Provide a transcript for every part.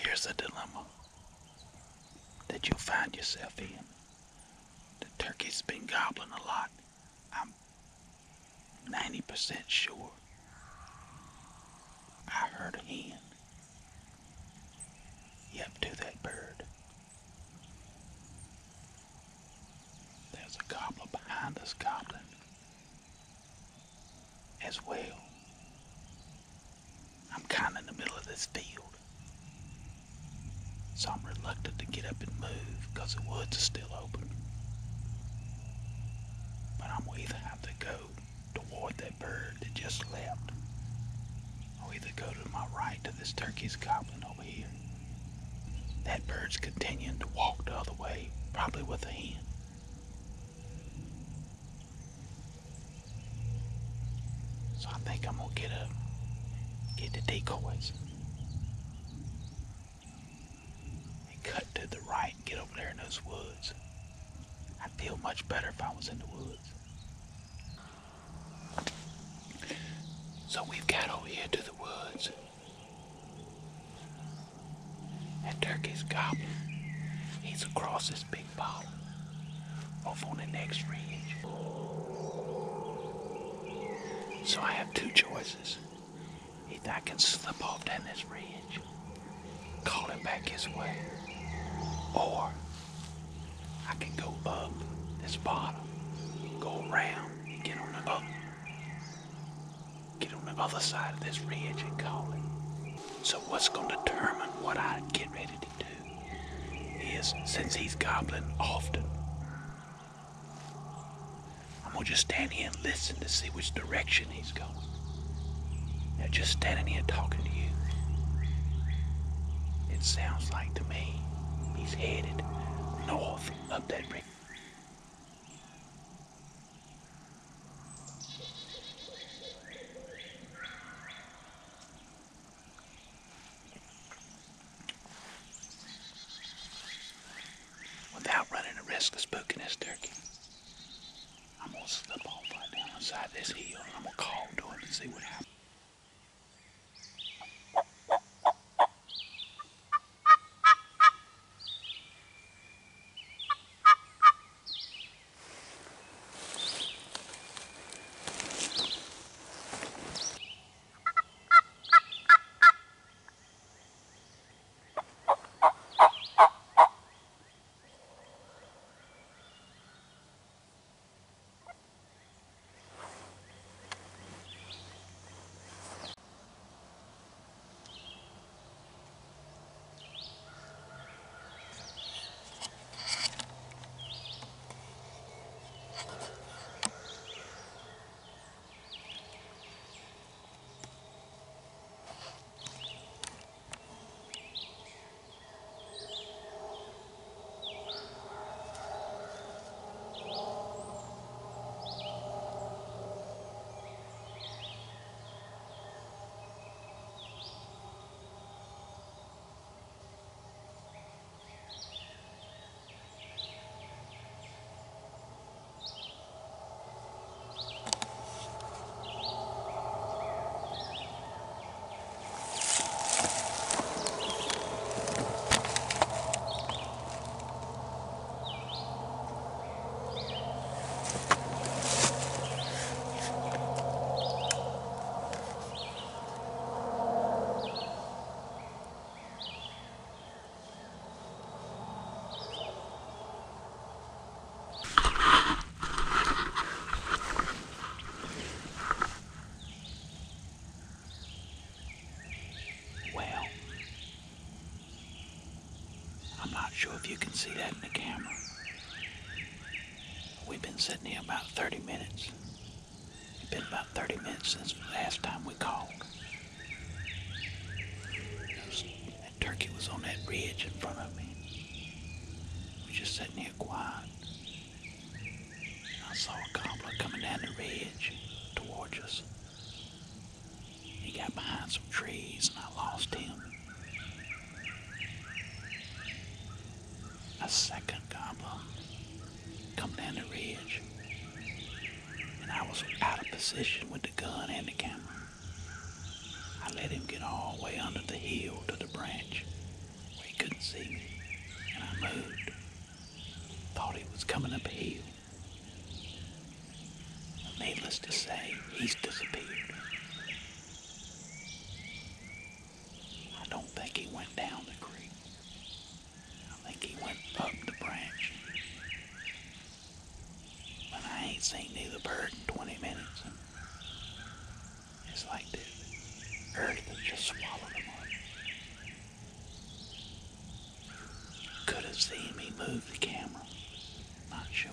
Here's a dilemma that you'll find yourself in. The turkey's been gobbling a lot. I'm 90% sure I heard a hen. Yep, to that bird. There's a gobbler behind us gobbling as well. I'm kind of in the middle of this field, so I'm reluctant to get up and move because the woods are still open. But I'm going to either have to go toward that bird that just left, or either go to my right to this turkey's gobbling over here. That bird's continuing to walk the other way, probably with a hen. So I think I'm gonna get the decoys and cut to the right and get over there in those woods. I'd feel much better if I was in the woods. So we've got over here to the woods. That turkey's gobbling. He's across this big bottom, off on the next ridge. So I have two choices. Either I can slip off down this ridge, call him back his way, or I can go up this bottom, go around, and get on the other side of this ridge and call him. So what's going to determine what I get ready to do is, since he's gobbling often, I'm going to just stand here and listen to see which direction he's going. Now, just standing here talking to you, it sounds like to me he's headed north up that ridge. Without running the risk of spooking this turkey, I'm going to slip off right down inside this hill and I'm going to call to him and see what happens. I'm not sure if you can see that in the camera. We've been sitting here about 30 minutes. It's been about 30 minutes since the last time we called. That turkey was on that ridge in front of me. We were just sitting here quiet. I saw a gobbler coming down the ridge towards us. He got behind some trees and I lost him. A second gobbler come down the ridge, and I was out of position with the gun and the camera. I let him get all the way under the hill to the branch seen neither bird in 20 minutes. And it's like the earth has just swallowed them up. Could have seen me move the camera. Not sure.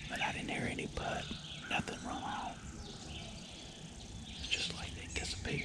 But I didn't hear any putt. Nothing run off. It's just like they disappeared.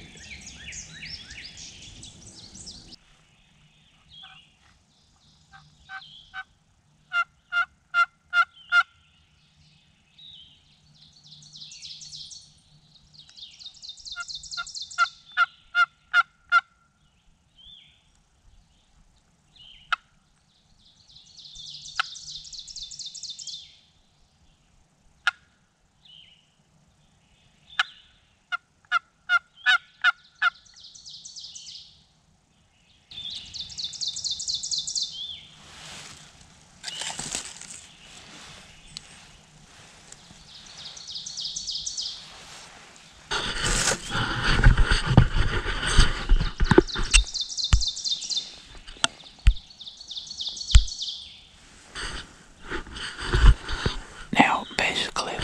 Now, basically,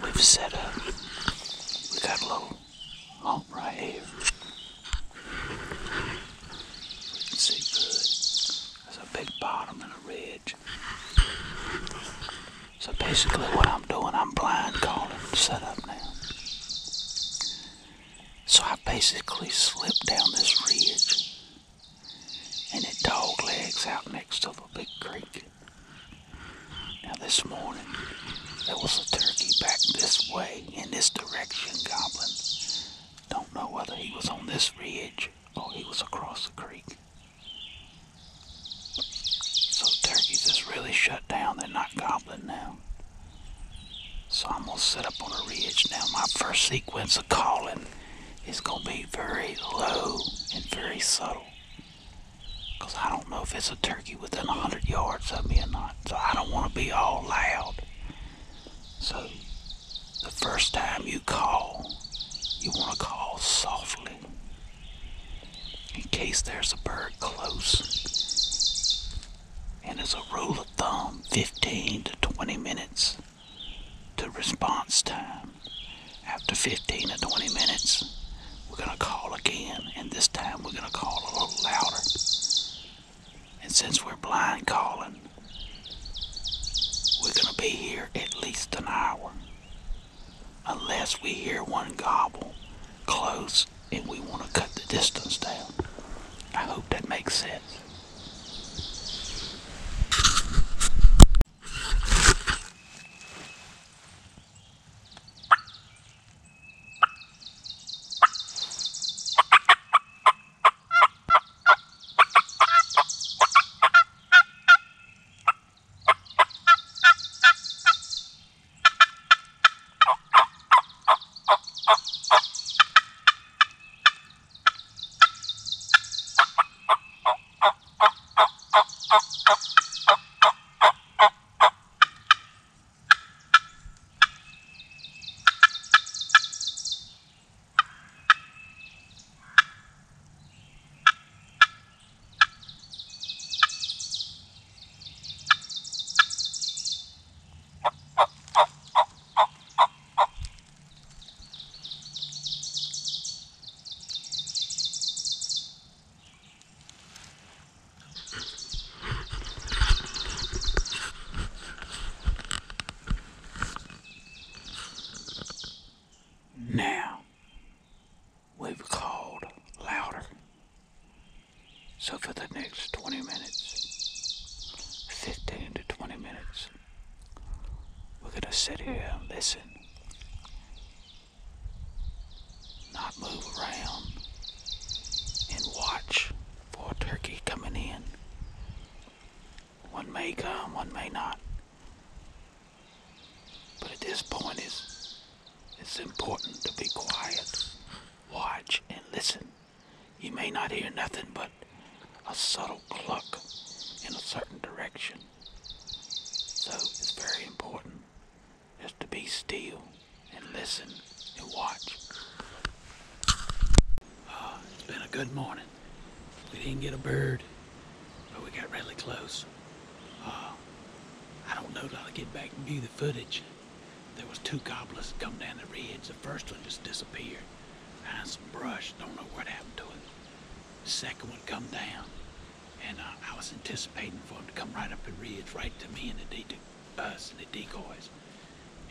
we've set up. We got a little hump right here. We can see good. There's a big bottom and a ridge. So basically what I'm doing, I'm blind calling set up now. So I basically slipped down this ridge and it dog legs out next to the big creek. Now this morning, there was a turkey back this way in this direction gobbling. Don't know whether he was on this ridge or he was across the creek. So turkeys is really shut down, they're not gobbling now. So I'm gonna set up on a ridge now. My first sequence of calling is gonna be very low and very subtle. Because I don't know if it's a turkey within 100 yards of me or not. So I don't want to be all loud. So the first time you call, you want to call softly. In case there's a bird close. And as a rule of thumb, 15 to 20 minutes to response time. After 15 to 20 minutes, we're going to call again. And this time we're going to call a little louder. And since we're blind calling, we're going to be here at least an hour. Unless we hear one gobble close and we want to cut the distance down. I hope that makes sense. Now, we've called louder. So for the next 20 minutes, 15 to 20 minutes, we're going to sit here and listen. Not move around and watch for a turkey coming in. One may come, one may not. But at this point, it's important to be quiet, watch, and listen. You may not hear nothing but a subtle cluck in a certain direction. So it's very important just to be still and listen and watch. It's been a good morning. We didn't get a bird, but we got really close. don't know till I get back and view the footage. There was 2 gobblers come down the ridge. The first one just disappeared behind some brush. Don't know what happened to it. The second one come down, and I was anticipating for him to come right up the ridge, right to me and us and the decoys.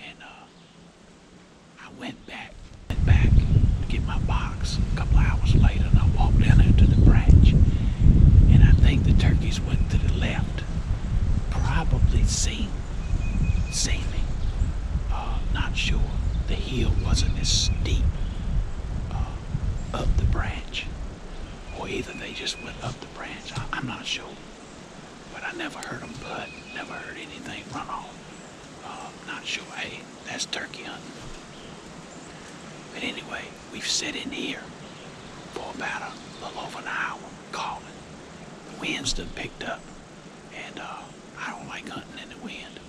And I went back to get my box a couple hours later, and I walked down there to the branch, and I think the turkeys went to the left, probably seen me. Not sure. The hill wasn't as steep up the branch, or either they just went up the branch. I'm not sure, but I never heard them butt, never heard anything run off. Not sure. Hey, that's turkey hunting. But anyway, we've sat in here for about a little over an hour calling. The wind's done picked up, and I don't like hunting in the wind.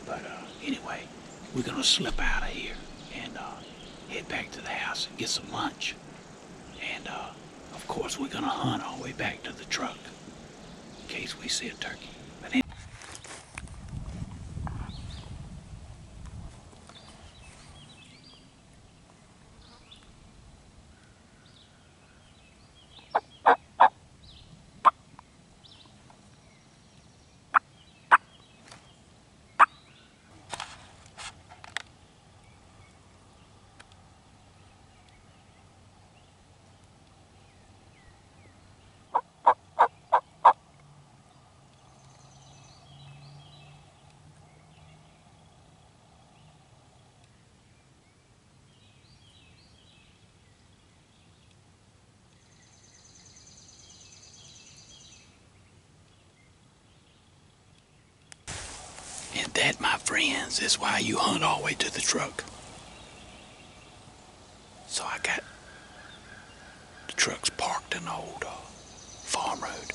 But anyway, we're gonna slip out of here and head back to the house and get some lunch. And of course, we're gonna hunt all the way back to the truck in case we see a turkey. But anyway. And that, my friends, is why you hunt all the way to the truck. So I got the trucks parked in the old farm road.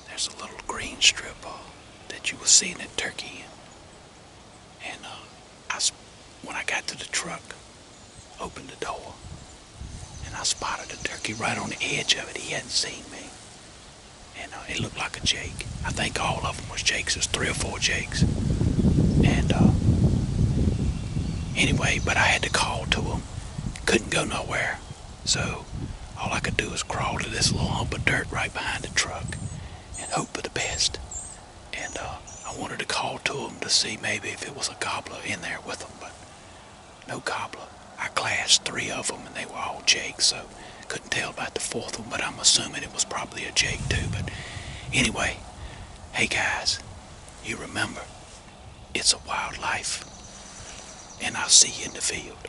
There's a little green strip that you will see that turkey in. And when I got to the truck, opened the door, and I spotted a turkey right on the edge of it. He hadn't seen me. And it looked like a jake. I think all of them was jakes. There's 3 or 4 jakes. And anyway, but I had to call to them. Couldn't go nowhere. So all I could do was crawl to this little hump of dirt right behind the truck and hope for the best. And I wanted to call to them to see maybe if it was a gobbler in there with them, but no gobbler. I glassed 3 of them, and they were all jakes, so couldn't tell about the 4th one, but I'm assuming it was probably a jake too. But anyway, hey guys, you remember, it's a wild life, and I'll see you in the field.